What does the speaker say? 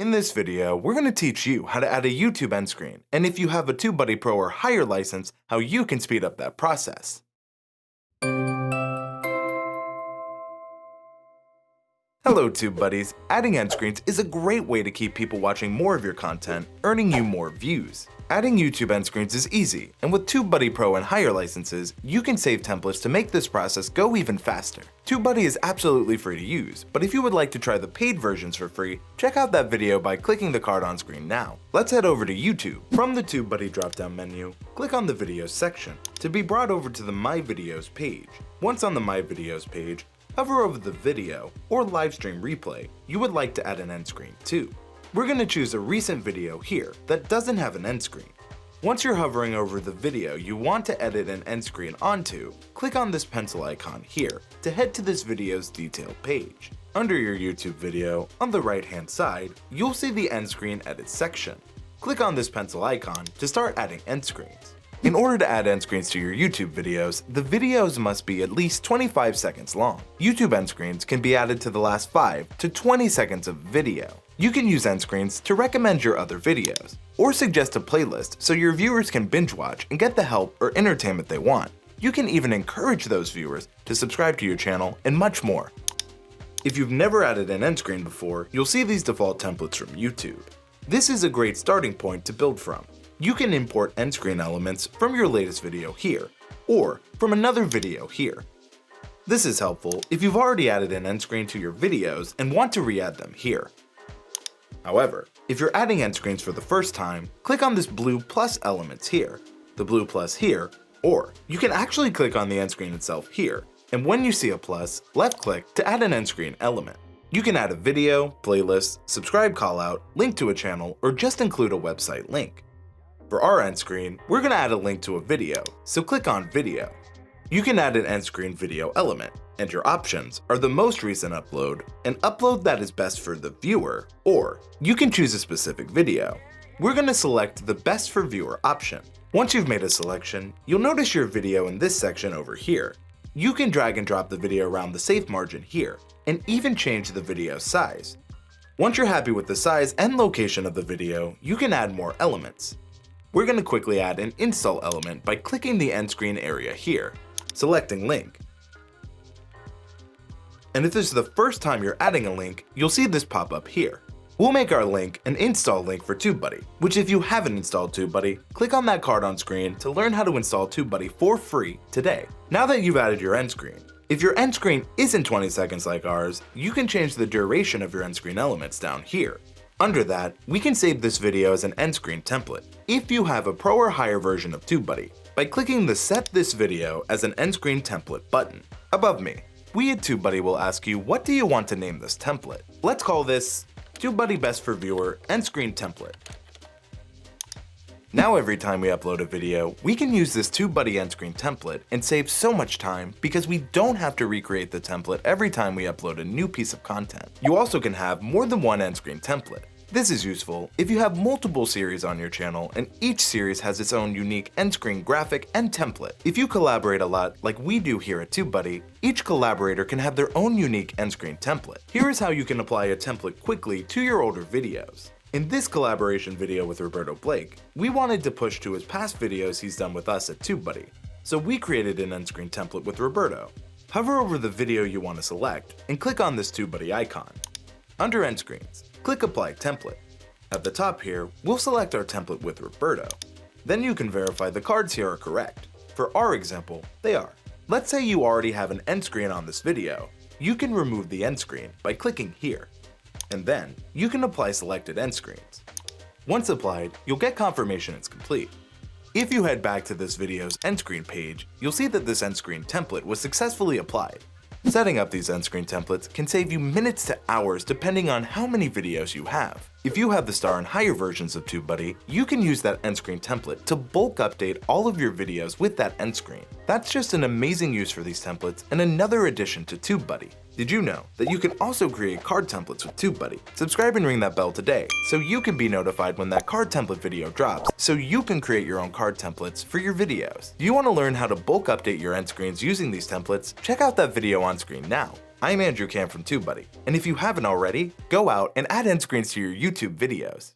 In this video, we're going to teach you how to add a YouTube end screen, and if you have a TubeBuddy Pro or higher license, how you can speed up that process. Hello TubeBuddies! Adding end screens is a great way to keep people watching more of your content, earning you more views. Adding YouTube end screens is easy, and with TubeBuddy Pro and higher licenses, you can save templates to make this process go even faster. TubeBuddy is absolutely free to use, but if you would like to try the paid versions for free, check out that video by clicking the card on screen now. Let's head over to YouTube. From the TubeBuddy drop-down menu, click on the Videos section to be brought over to the My Videos page. Once on the My Videos page, hover over the video or live stream replay you would like to add an end screen to. We're going to choose a recent video here that doesn't have an end screen. Once you're hovering over the video you want to edit an end screen onto, click on this pencil icon here to head to this video's detailed page. Under your YouTube video, on the right hand side, you'll see the end screen edit section. Click on this pencil icon to start adding end screens. In order to add end screens to your YouTube videos, the videos must be at least 25 seconds long. YouTube end screens can be added to the last 5 to 20 seconds of video. You can use end screens to recommend your other videos, or suggest a playlist so your viewers can binge watch and get the help or entertainment they want. You can even encourage those viewers to subscribe to your channel and much more. If you've never added an end screen before, you'll see these default templates from YouTube. This is a great starting point to build from. You can import end screen elements from your latest video here, or from another video here. This is helpful if you've already added an end screen to your videos and want to re-add them here. However, if you're adding end screens for the first time, click on this blue plus elements here, the blue plus here, or you can actually click on the end screen itself here, and when you see a plus, left click to add an end screen element. You can add a video, playlist, subscribe callout, link to a channel, or just include a website link. For our end screen, we're going to add a link to a video, so click on Video. You can add an end screen video element, and your options are the most recent upload, an upload that is best for the viewer, or you can choose a specific video. We're going to select the best for viewer option. Once you've made a selection, you'll notice your video in this section over here. You can drag and drop the video around the safe margin here, and even change the video size. Once you're happy with the size and location of the video, you can add more elements. We're going to quickly add an install element by clicking the end screen area here, selecting link. And if this is the first time you're adding a link, you'll see this pop up here. We'll make our link an install link for TubeBuddy, which if you haven't installed TubeBuddy, click on that card on screen to learn how to install TubeBuddy for free today. Now that you've added your end screen, if your end screen isn't 20 seconds like ours, you can change the duration of your end screen elements down here. Under that, we can save this video as an end screen template. If you have a pro or higher version of TubeBuddy, by clicking the Set This Video as an End Screen Template button above me, we at TubeBuddy will ask you what do you want to name this template. Let's call this TubeBuddy Best for Viewer End Screen Template. Now every time we upload a video, we can use this TubeBuddy End Screen Template and save so much time because we don't have to recreate the template every time we upload a new piece of content. You also can have more than one end screen template. This is useful if you have multiple series on your channel and each series has its own unique end screen graphic and template. If you collaborate a lot like we do here at TubeBuddy, each collaborator can have their own unique end screen template. Here is how you can apply a template quickly to your older videos. In this collaboration video with Roberto Blake, we wanted to push to his past videos he's done with us at TubeBuddy, so we created an end screen template with Roberto. Hover over the video you want to select and click on this TubeBuddy icon. Under End Screens, click Apply Template. At the top here, we'll select our template with Roberto. Then you can verify the cards here are correct. For our example, they are. Let's say you already have an end screen on this video. You can remove the end screen by clicking here. And then, you can apply selected end screens. Once applied, you'll get confirmation it's complete. If you head back to this video's end screen page, you'll see that this end screen template was successfully applied. Setting up these end screen templates can save you minutes to hours depending on how many videos you have. If you have the star and higher versions of TubeBuddy, you can use that end screen template to bulk update all of your videos with that end screen. That's just an amazing use for these templates and another addition to TubeBuddy. Did you know that you can also create card templates with TubeBuddy? Subscribe and ring that bell today so you can be notified when that card template video drops so you can create your own card templates for your videos. Do you want to learn how to bulk update your end screens using these templates? Check out that video on screen now. I'm Andrew Cam from TubeBuddy, and if you haven't already, go out and add end screens to your YouTube videos.